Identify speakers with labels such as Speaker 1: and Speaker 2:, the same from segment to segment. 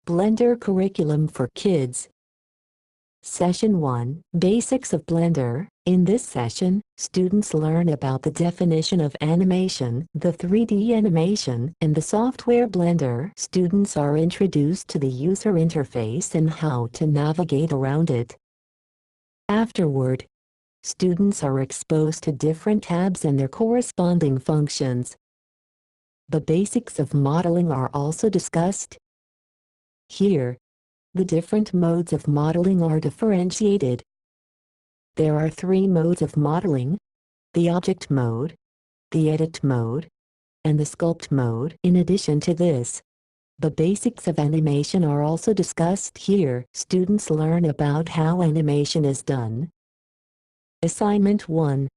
Speaker 1: Blender Curriculum for Kids. Session 1, Basics of Blender. In this session, students learn about the definition of animation, the 3D animation, and the software Blender. Students are introduced to the user interface and how to navigate around it. Afterward, students are exposed to different tabs and their corresponding functions. The basics of modeling are also discussed. Here, the different modes of modeling are differentiated. There are 3 modes of modeling: the object mode, the edit mode, and the sculpt mode. In addition to this, the basics of animation are also discussed here. Students learn about how animation is done. Assignment 1.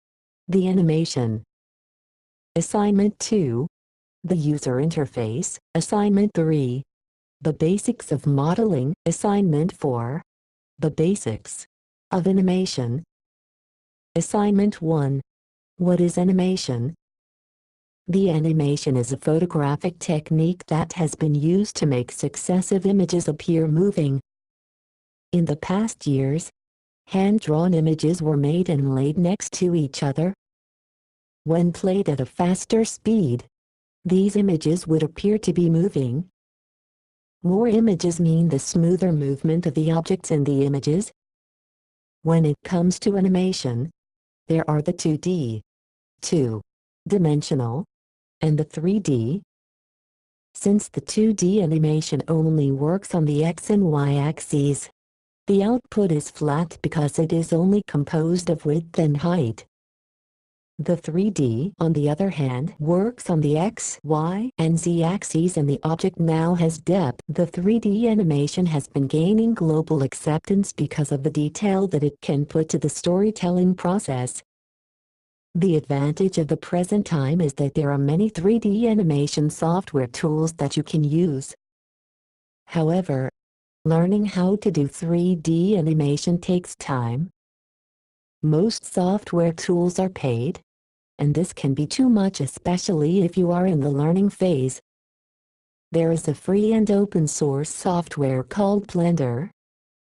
Speaker 1: The animation. Assignment 2. The user interface. Assignment 3. The basics of modeling. Assignment 4. The basics of animation. Assignment 1. What is animation? The animation is a photographic technique that has been used to make successive images appear moving. In the past years, hand-drawn images were made and laid next to each other. When played at a faster speed, these images would appear to be moving. More images mean the smoother movement of the objects in the images. When it comes to animation, there are the 2D, two-dimensional, and the 3D. Since the 2D animation only works on the X and Y axes, the output is flat because it is only composed of width and height. The 3D, on the other hand, works on the X, Y, and Z axes and the object now has depth. The 3D animation has been gaining global acceptance because of the detail that it can put to the storytelling process. The advantage of the present time is that there are many 3D animation software tools that you can use. However, learning how to do 3D animation takes time. Most software tools are paid, and this can be too much, especially if you are in the learning phase. There is a free and open source software called Blender,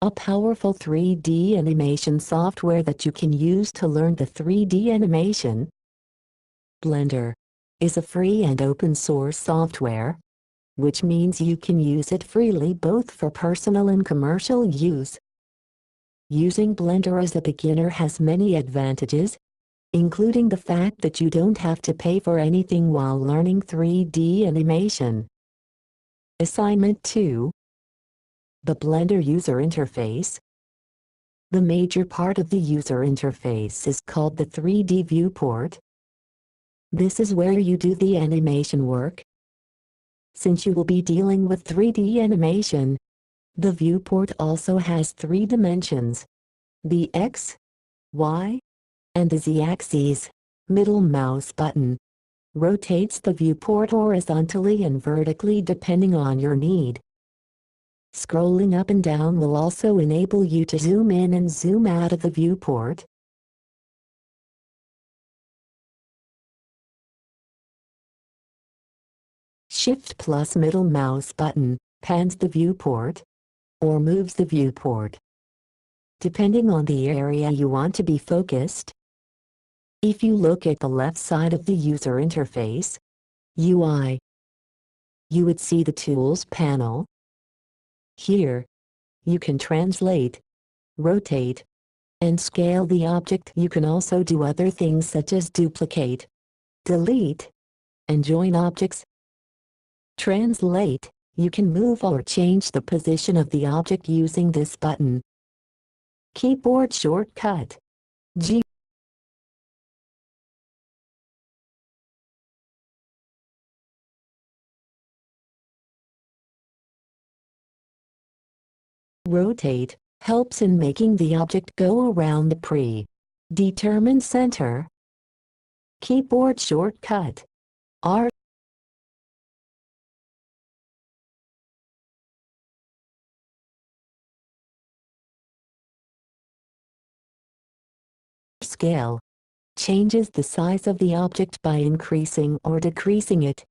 Speaker 1: a powerful 3D animation software that you can use to learn the 3D animation. Blender is a free and open source software, which means you can use it freely both for personal and commercial use. Using Blender as a beginner has many advantages, including the fact that you don't have to pay for anything while learning 3D animation. Assignment 2. The Blender user interface. The major part of the user interface is called the 3D viewport. This is where you do the animation work. Since you will be dealing with 3D animation, the viewport also has 3 dimensions: the X, Y, and the Z axes. Middle mouse button rotates the viewport horizontally and vertically depending on your need. Scrolling up and down will also enable you to zoom in and zoom out of the viewport. Shift plus middle mouse button pans the viewport or moves the viewport, depending on the area you want to be focused. If you look at the left side of the user interface, UI, you would see the Tools panel. Here, you can translate, rotate, and scale the object. You can also do other things such as duplicate, delete, and join objects. Translate, you can move or change the position of the object using this button. Keyboard shortcut, G. Rotate helps in making the object go around the pre-determined center. Keyboard shortcut, R. Scale changes the size of the object by increasing or decreasing it.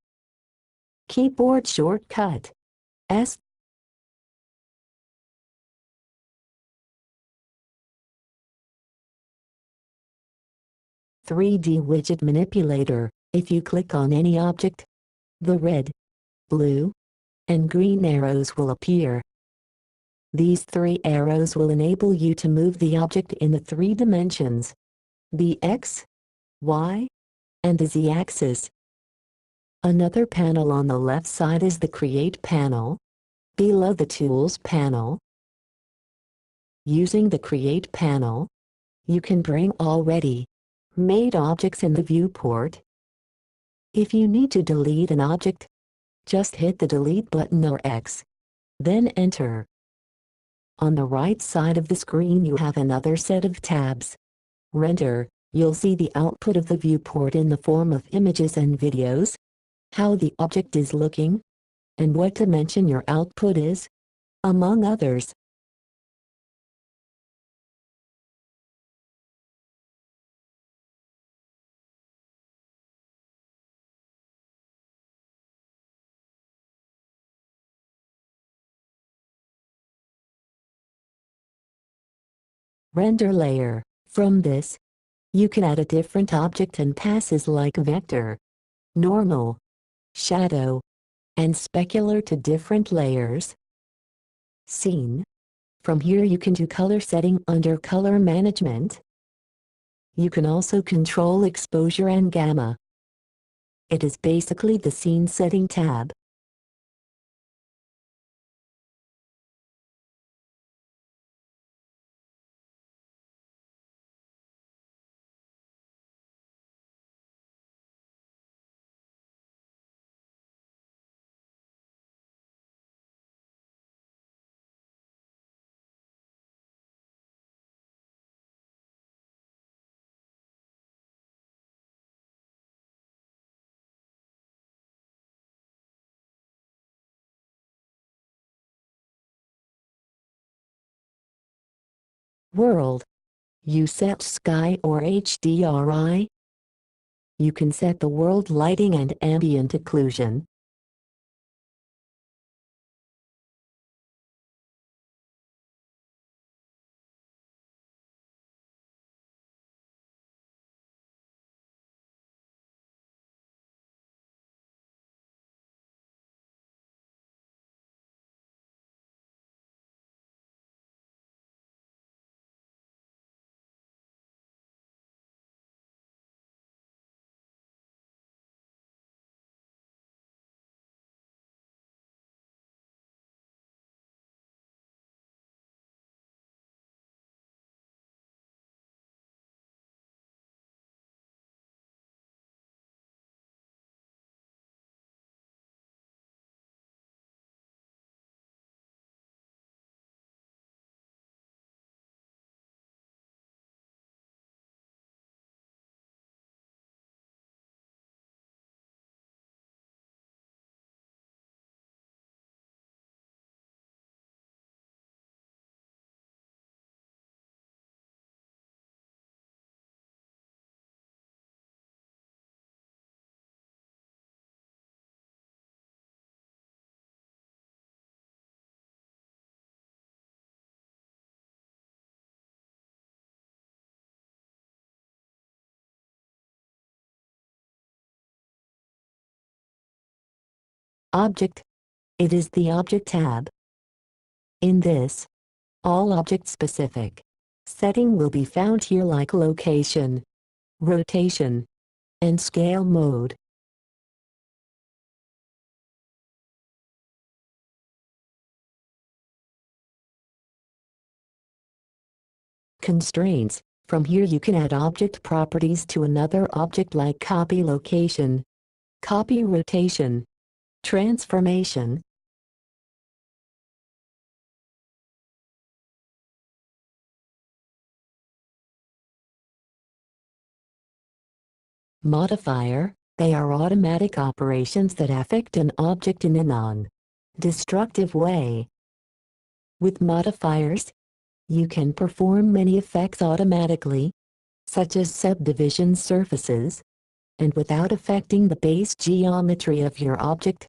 Speaker 1: Keyboard shortcut, S. 3D widget manipulator. If you click on any object, the red, blue, and green arrows will appear. These 3 arrows will enable you to move the object in the 3 dimensions: the X, Y, and the Z axis. Another panel on the left side is the Create panel, below the Tools panel. Using the Create panel, you can bring already made objects in the viewport. If you need to delete an object, just hit the Delete button or X, then enter. On the right side of the screen you have another set of tabs. Render, you'll see the output of the viewport in the form of images and videos, how the object is looking, and what dimension your output is, among others. Render layer. From this, you can add a different object and passes like vector, normal, shadow, and specular to different layers. Scene. From here you can do color setting under color management. You can also control exposure and gamma. It is basically the scene setting tab. World. You set sky or HDRI. You can set the world lighting and ambient occlusion. Object. It is the Object tab. In this, all object-specific setting will be found here like location, rotation, and scale mode. Constraints. From here you can add object properties to another object like copy location, copy rotation, transformation. Modifier. They are automatic operations that affect an object in a non-destructive way. With modifiers, you can perform many effects automatically, such as subdivision surfaces, and without affecting the base geometry of your object.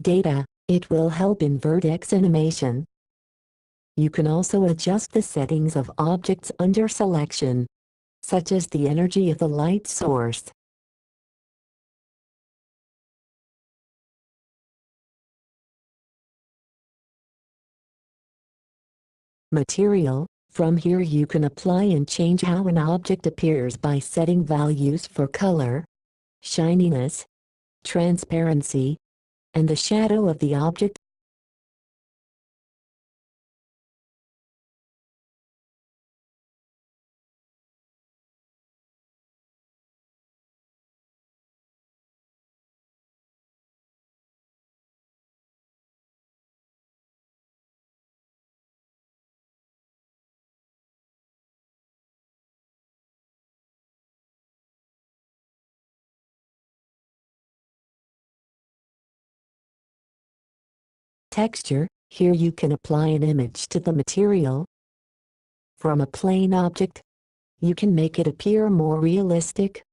Speaker 1: Data, it will help in vertex animation. You can also adjust the settings of objects under selection, such as the energy of the light source. Material, from here you can apply and change how an object appears by setting values for color, shininess, transparency, and the shadow of the object. Texture, here you can apply an image to the material. From a plain object, you can make it appear more realistic.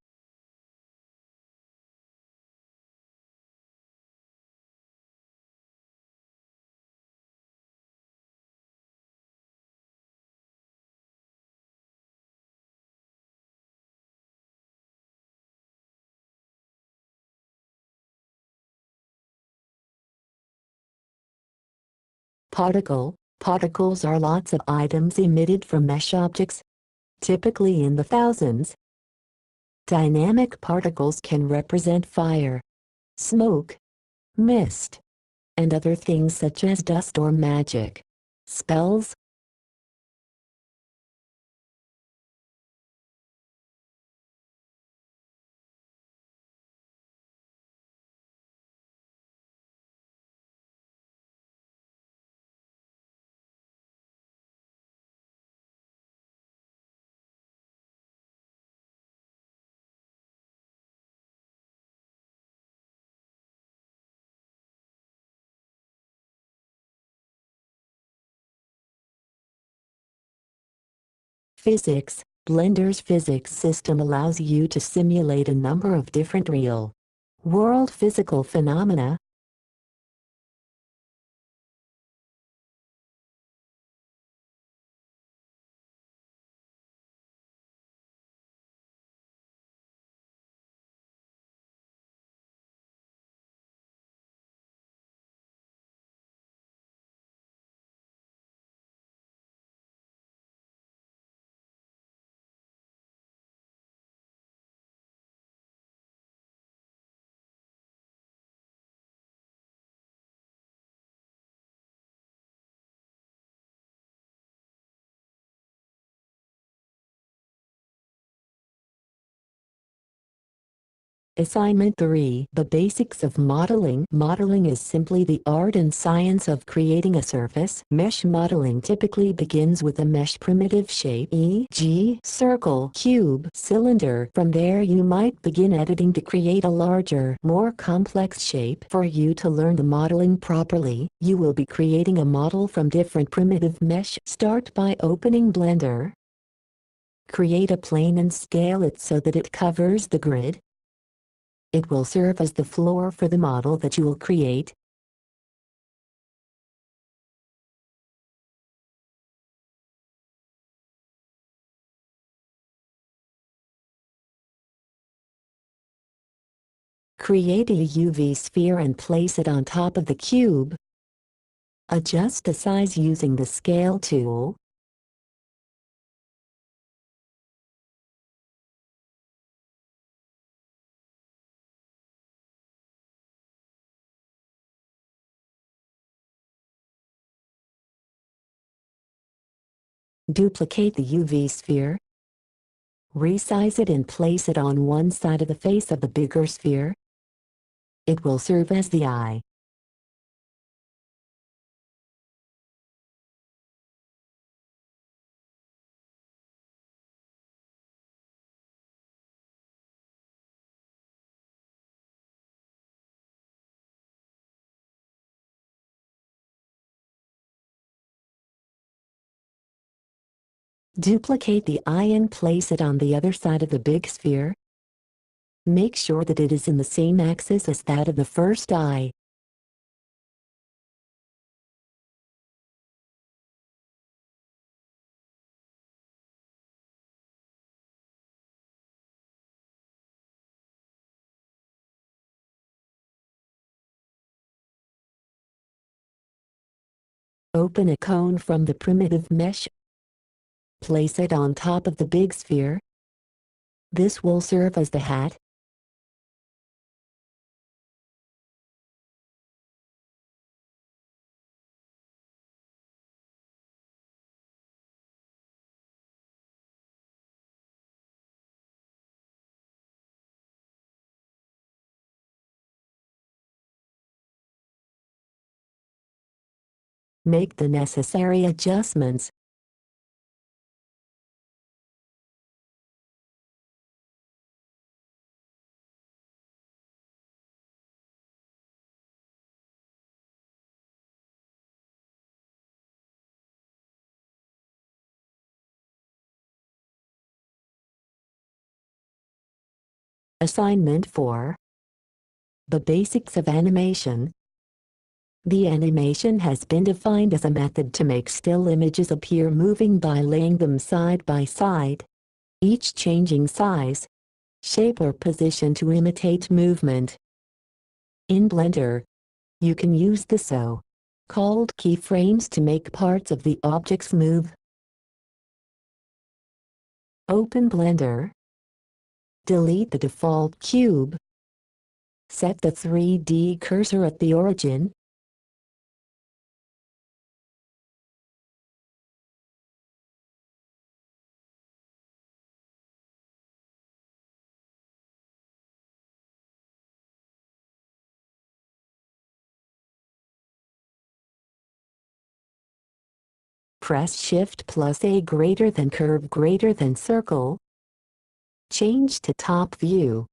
Speaker 1: Particles are lots of items emitted from mesh objects, typically in the thousands. Dynamic particles can represent fire, smoke, mist, and other things such as dust or magic spells. Physics, Blender's physics system allows you to simulate a number of different real-world physical phenomena. Assignment 3. The basics of modeling. Modeling is simply the art and science of creating a surface. Mesh modeling typically begins with a mesh primitive shape, e.g., circle, cube, cylinder. From there you might begin editing to create a larger, more complex shape. For you to learn the modeling properly, you will be creating a model from different primitive mesh. Start by opening Blender. Create a plane and scale it so that it covers the grid. It will serve as the floor for the model that you will create. Create a UV sphere and place it on top of the cube. Adjust the size using the scale tool. Duplicate the UV sphere. Resize it and place it on one side of the face of the bigger sphere. It will serve as the eye. Duplicate the eye and place it on the other side of the big sphere. Make sure that it is in the same axis as that of the first eye. open a cone from the primitive mesh. Place it on top of the big sphere. This will serve as the hat. Make the necessary adjustments. Assignment 4. The basics of animation. The animation has been defined as a method to make still images appear moving by laying them side by side, each changing size, shape or position to imitate movement. In Blender, you can use the so-called keyframes to make parts of the objects move. Open Blender. Delete the default cube. Set the 3D cursor at the origin. Press Shift+A greater than curve greater than circle. Change to top view.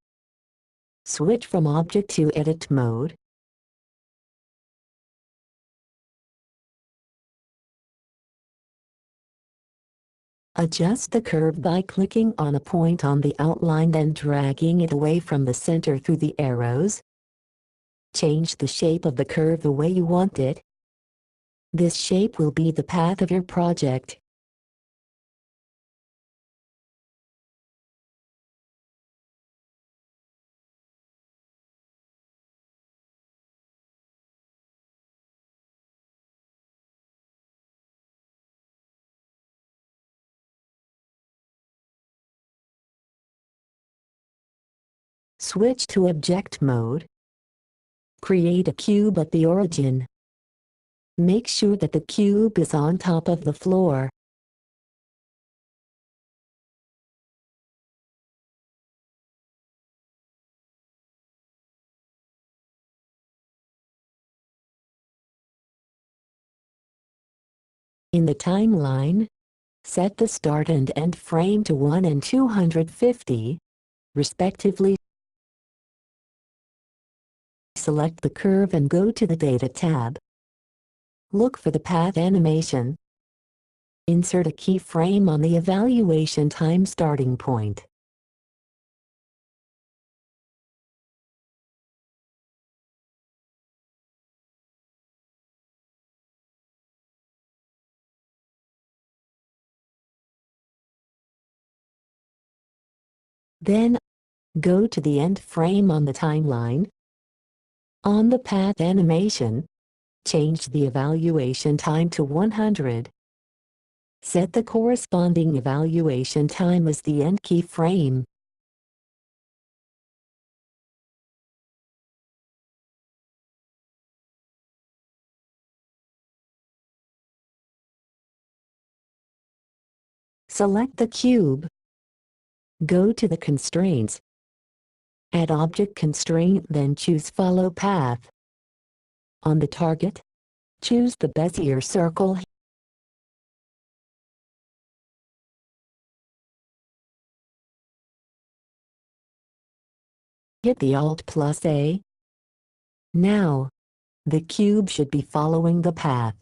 Speaker 1: Switch from object to edit mode. Adjust the curve by clicking on a point on the outline, then dragging it away from the center through the arrows. Change the shape of the curve the way you want it. This shape will be the path of your project. Switch to object mode. Create a cube at the origin. Make sure that the cube is on top of the floor. In the timeline, set the start and end frame to 1 and 250, respectively. Select the curve and go to the Data tab. Look for the path animation. Insert a keyframe on the evaluation time starting point. Then, go to the end frame on the timeline. On the path animation, change the evaluation time to 100. Set the corresponding evaluation time as the end keyframe. Select the cube. Go to the constraints. Add object constraint, then choose follow path. On the target, choose the Bezier circle. Hit the Alt+A. Now, the cube should be following the path.